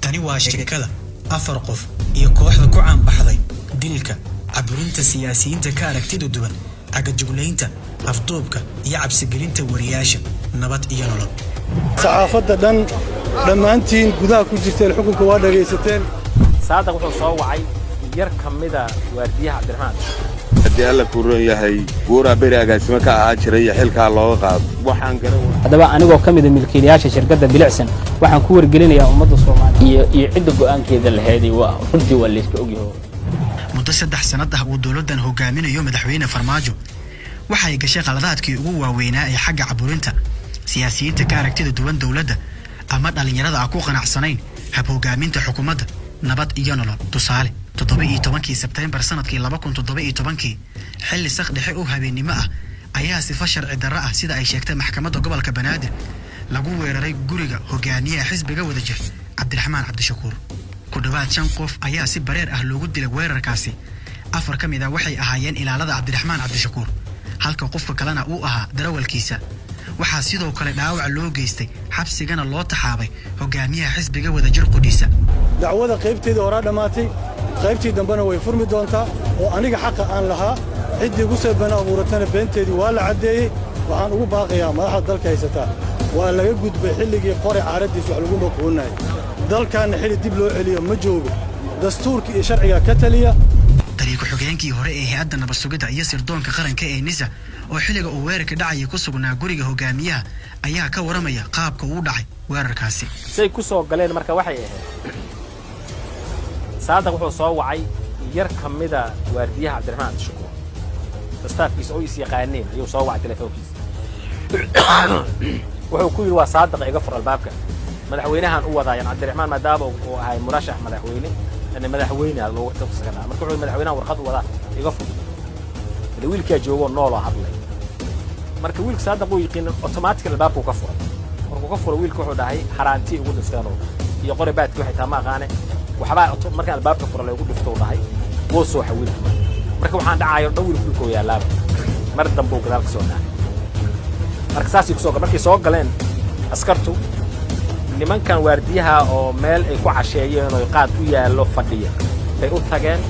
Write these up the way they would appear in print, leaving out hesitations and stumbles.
tani waa shirkada afar qof iyo kooxda ku caan baxday dilka caburinta siyaasiyiinta ka aragtida duwan cagajuglaynta afduubka iyo cabsigelinta wariyaasha nabad iyo nolol saxaafadda dhammaantiin gudaha ku jirteen xukunka waa dhagaysateen saadaq wuxuu soo wacay yar kamida waardiyaha Cabdiraxmaan haddii alla kuuran yahay guura beri agaasimo ka ahaa jiray xilka looga qaado waxaan garan hadaba anigoo kamida milkiilayaasha shirkadda Bilicsan waxaan ku wargelinayaa ummadda Soomaaliyeed iyo cidda go'aankeeda lahayd waa runtii waa la iska ogyahay muddo 3 sanad ah uu dawladdan hogaaminayo madaxweyne Farmaajo waxay gashay qaladaadkii ugu waaweynaa ee xagga caburinta siyaasiyiinta ka aragtida duwan dawladda ama dhalinyarada aan ku qanacsanayn hab hogaaminta xukuumadda nabad iyo nolol tusaale 17 Sebtembar sanadkii 2017 xilli saq dhexe oo habeenimo ah ayaa sifa sharci darro ah sida ay sheegtay maxkamadda gobolka Banaadir lagu weeraray guriga hogaamiyaha xisbiga wadajir Cabdiraxmaan Cabdishakuur ku dhawaad 5 qof ayaa si bareer ah loogu dilay weerarkaasi 4 kamid ah waxay ahaayeen ilaalada Cabdiraxmaan Cabdishakuur halka qofka kalena uu ahaa darawalkiisa waxaa sidoo kale dhaawac loo geystay xabsigana loo taxaabay hogaamiyaha xisbiga wadajir qudhiisa dacwada qaybteedii hore dhamaatay qaybtii dambena way furmi doontaa oo aniga xaq aan lahaa cidii ugu soo bana abuuratana beenteedii waa la cadeeyay waxaan ugu baaqayaa madaxda dalka haysata waa laga gudbay xilligii qore caaradiis wax lagu noqoonay dalkaana xilli dib loo celiyo ma joogo dastuurka iyo sharciga ka taliya tariiq xogeenkii hore ee hay'adda nabad sugidda iyo sirdoonka qaranka ee NISA oo xilliga uu weerarka dhacay ku sugnaa guriga hogaamiyaha ayaa ka waramaya qaabka uu dhacay weerarkaasi say ku soo galeen marka waxay ahayd saadaq wuxuu soo wacay yar kamida waardiyaha Cabdiraxmaan Cabdishakuur staafkiisa oo is yaqaaneen ayuu soo wacay telefoonkiisa wuxuu ku yiri waa saadaq iga fur albaabka madaxweynahan u wadaayaan Cabdiraxmaan maadaama uu ahay murashax madaxweyne أنا مدحويني على الوقت تفسكنا مركو مدحوينه ورقد ولا يقفل الويل كي جوه نولا هذلي مركو ويل صادق ويقين أوتوماتيك الباب وكفر مركو كفر ويل كحول ده حرانتي يقول نستانو يقول بات كحي تما غانة وحبا مركو الباب كفر لا يقول نفتو ده وصو حويل مركو حان دعاير دول كلكو يا لاب مرد دمبو كذا كسونا مركو ساسي كسوق مركو سوق قلنا أسكرتو niman kan waardiyaha oo meel ay ku casheeyeen oo qaad u yaalo fadhiya ay u tageen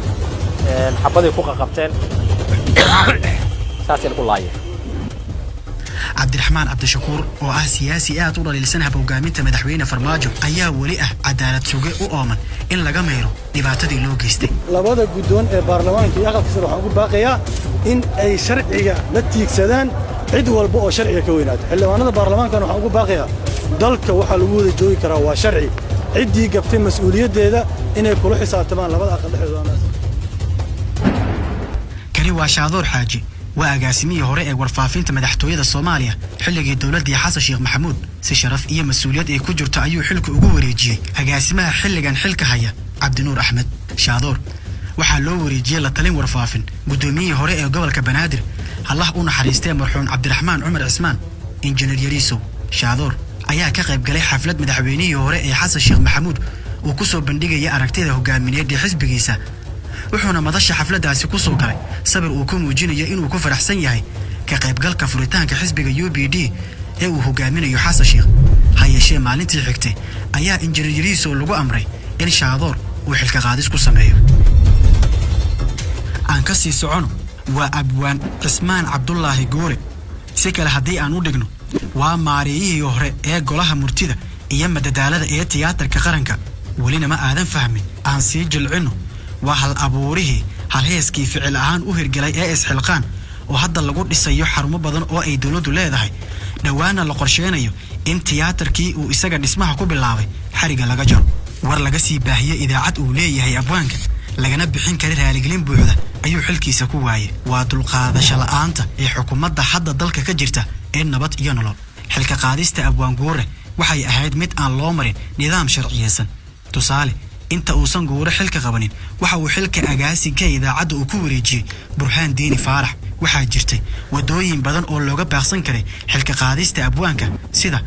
xabaday ku qabteen saasay ku laayeen Cabdiraxmaan Cabdishakuur oo ah siyaasi aad u dhaliilsan hab hogaaminta madaxweyne Farmaajo ayaa wali ah cadaalad suge u ooman in laga meero dhibaatadii loo geystay labada guddoon ee baarlamaanka iyo aqalka waxaan ugu baaqayaa in ay sharciga la tiigsadaan cid walba oo sharciga ka weynaato xildhibaanada baarlamaanka waxaan ugu baaqayaa dalka waxa lagu wada joogi karaa waa sharci cidii gabtay mas'uuliyadeeda inay kula xisaabtamaan labada aqal dhexdooda kani waa Shaadoor Xaaji waa agaasimihii hore ee warfaafinta madaxtooyada Soomaaliya xilligii dawladda Xasan Sheekh Maxamuud si sharaf iyo mas'uuliyad ay ku jirto ayuu xilka ugu wareejiyay agaasimaha xilligan xilka haya Cabdinuur Axmed Shaadoor waxaa loo wareejiyay la talin warfaafin gudoomiyihii hore ee gobolka Banaadir Allah u naxariistay marxuum Cabdiraxmaan Cumar Cismaan injineer Yariiso Shaadoor ayaa ka qayb galay xaflad madaxweynihii hore ee Xasan Sheekh Maxamuud oo ku soo bandhigay aragtida hogaamineed ee xisbigiisa wuxuuna madasha xafladaasi ku soo galay sabir uu ku muujinayo inuu ku faraxsan yahay ka qaybgalka furitaanka xisbiga UPD ee uu hogaaminayo Xasan Sheekh hay'ashee maalintii xigtay ayaa injineer Yariiso lagu amray in Shaadoor uu xilka qaadis ku sameeyo aan ka sii socono waa Abwaan Cismaan Cabdullaahi Goore si kale haddii aan u dhigno waa maariyihii hore ee golaha murtida iyo madadaalada ee tiyaatarka qaranka walina ma aadan fahmin aan sii jilcino waa hal abuurihii hal heeskii ficil ahaan u hirgalay ee isxilqaan oo hadda lagu dhisayo xarumo badan oo ay dawladdu leedahay dhawaana la qorsheenayo in tiyaatarkii uu isaga dhismaha ku bilaabay xariga laga jaro war laga sii baahiyay idaacad uu leeyahay abwaanka lagana bixin kara raaligelin buuxda ayuu xilkiisa ku waayay waa dulqaadasho la'aanta ee xukuumadda hadda dalka ka jirta ee nabad iyo nolol xilka qaadista Abwaan Goore waxay ahayd mid aan loo marin nidaam sharciyeysan tusaale inta uusan Goore xilka qabanin waxa uu xilka agaasinka idaacadda uu ku wareejiyay Burhaan Diini Faarax waxaa jirtay wadooyin badan oo looga baaqsan karay xilka qaadista abwaanka sida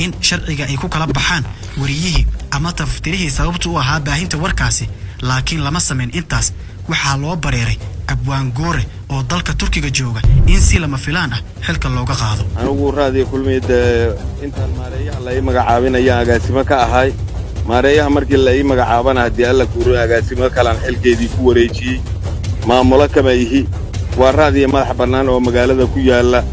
in sharciga ay ku kala baxaan wariyihii ama taftirihii sababtu u ahaa baahinta warkaasi laakiin lama sameyn intaas waxaa loo bareeray abwaan goore oo dalka turkiga jooga in si lama filaan ah xilka looga qaado. anigu raadiyo kulmiyada intaan maareeyaha la ii magacaabinaya agaasimo ka ahay maareeyaha markii la ii magacaabana haddii alla kuurin agaasimo kalaan xilkeedii ku wareejiyey maamulo kama ihi waa raadiyo madax bannaan oo magaalada ku yaalla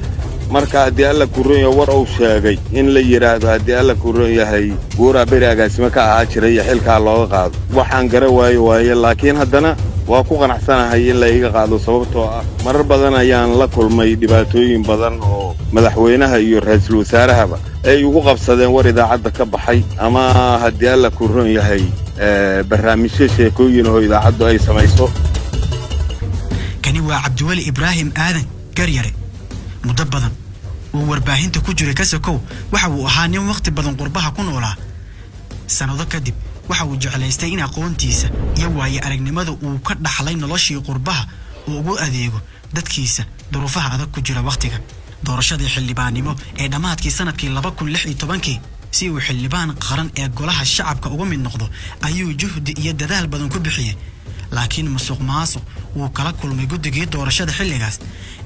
marka haddii alla kuurin war uu sheegay in la yiraahdo haddii alla kuurin yahay guura beri agaasimo ka ahaa jiray xilka looga qaado waxaan gara waaye laakiin haddana waa ku qanacsanahay in la iga qaado sababtoo ah marar badan ayaan la kulmay dhibaatooyin badan oo madaxweynaha iyo ra'iisul wasaarahaba ay ugu qabsadeen war idaacadda ka baxay ama haddii alla kuurin yahay barnaamijyo sheekooyin oo idaacaddu ay samayso. kani waa Cabdiwali Ibraahim Aadan Garyare muddo badan uu warbaahinta ku jiray ka sokow waxa uu ahaa nin waqti badan qurbaha ku noolaa sanado kadib waxa uu jeclaystay in aqoontiisa iyo waaye aragnimada uu ka dhaxlay noloshii qurbaha uu ugu adeego dadkiisa duruufaha adag ku jira waqtigan doorashadii xildhibaannimo ee dhamaadkii sanadkii 2016 si uu xildhibaan qaran ee golaha shacabka uga mid noqdo ayuu juhdi iyo dadaal badan ku bixiyay laakiin musuqmaasuq uu kala kulmay guddigii doorashada xilligaas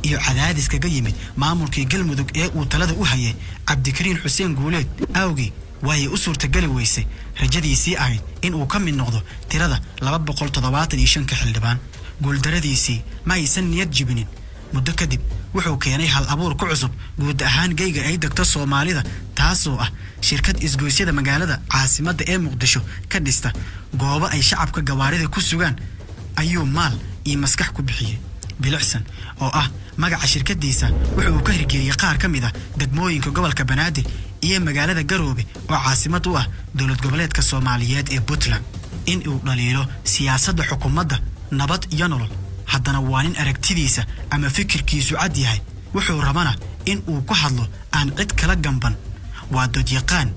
iyo cadaadis kaga yimid maamulkii galmudug ee uu talada u hayay Cabdikariin Xuseen Guuleed awgi way u suurtagali weysay rajadiisii ahayd in uu ka mid noqdo tirada 275 ka xildhibaan guuldaradiisii ma aysan niyad jibinin muddo kadib wuxuu keenay hal abuur ku cusub guud ahaan geyga ay degto Soomaalida taasoo ah shirkad isgoysyada magaalada caasimadda ee Muqdisho ka dhista goobo ay shacabka gawaarida ku sugaan ayuu maal iyo maskax ku bixiyay bilicsan oo ah magaca shirkadiisa wuxuu ka hirgeliyay qaar ka mid ah degmooyinka gobolka Banaadir iyo magaalada Garoobe oo caasimad u ah dawlad goboleedka Soomaaliyeed ee Puntland in uu dhaliilo siyaasadda xukuumadda nabad iyo nolol haddana waa nin aragtidiisa ama fikirkiisu cad yahay wuxuu rabana in uu ku hadlo aan cid kala gamban waa dad yaqaan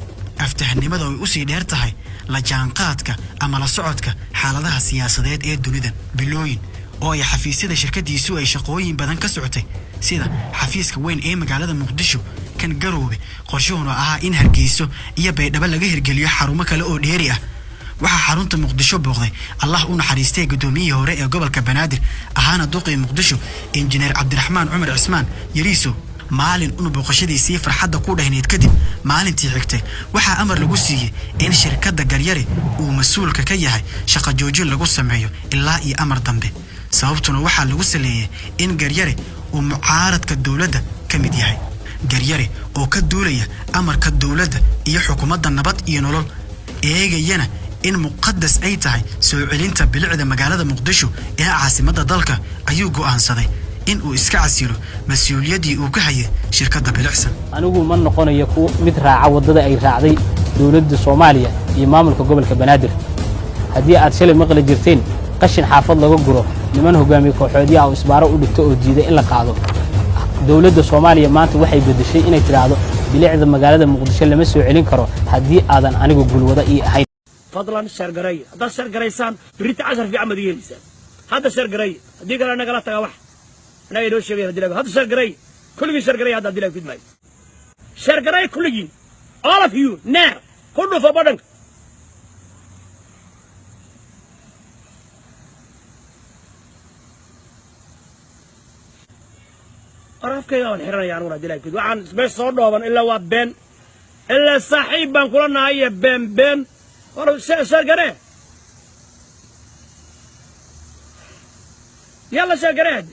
aftahnimada ay u sii dheer tahay la jaanqaadka ama la socodka xaaladaha siyaasadeed ee dunida bilooyin oo ay xafiisyada shirkadiisu ay shaqooyin badan ka socotay sida xafiiska weyn ee magaalada Muqdisho kan Garoobe qorshuhuna ahaa in Hargeysa iyo Baydhabo laga hirgeliyo xarumo kale oo dheeri ah waxa xarunta Muqdisho booqday Allah u naxariistay gudoomiyihii hore ee gobolka Banaadir ahaana duqii Muqdisho injineer Cabdiraxmaan Cumar Cismaan Yariiso maalin uu booqashadiisii farxadda ku dhahneed kadib maalintii xigtay waxa amar lagu siiyay in shirkadda Garyare uu mas'uulka ka yahay shaqo joojin lagu sameeyo ilaa iyo amar dambe sababtuna waxa lagu saleeyay in Garyare uu mucaaradka dawladda ka mid yahay Garyare oo ka duulaya amarka dawladda iyo xukuumadda nabad iyo nolol eegayana in muqaddas ay tahay soo celinta bilicda magaalada Muqdisho ee caasimadda dalka ayuu go'aansaday in uu iska casilo mas'uuliyadii uu ka hayay shirkadda bilicsan anigu ma noqonayo ku mid raaca wadada ay raacday dawladda Soomaaliya iyo maamulka gobolka Banaadir haddii aad shalay maqla jirteen qashin xaafad laga guro niman hogaamiye kooxoodiyaha oo isbaaro u dhigto oo diiday in la qaado dawladda Soomaaliya maanta waxay bedeshay inay tiraahdo bilicda magaalada Muqdisho lama soo celin karo haddii aadan anigu gulwada ii ahayn fadlan shargaray hada shargaraysan birita 10 fi amad yeelisaan hada shargaray hadii kala naga la taga wax ana idoo sheegay hadii laga hada shargaray kulligii shargaray hada dilay fidmay shargaray kulligii all of you now kullu fa badan arafkayga aan xiranaya anigu dilay fid waxaan isbay soo dhooban ilaa waa been ilaa saaxiib baan kula nahay been ورا شرقريه يلا شرقريه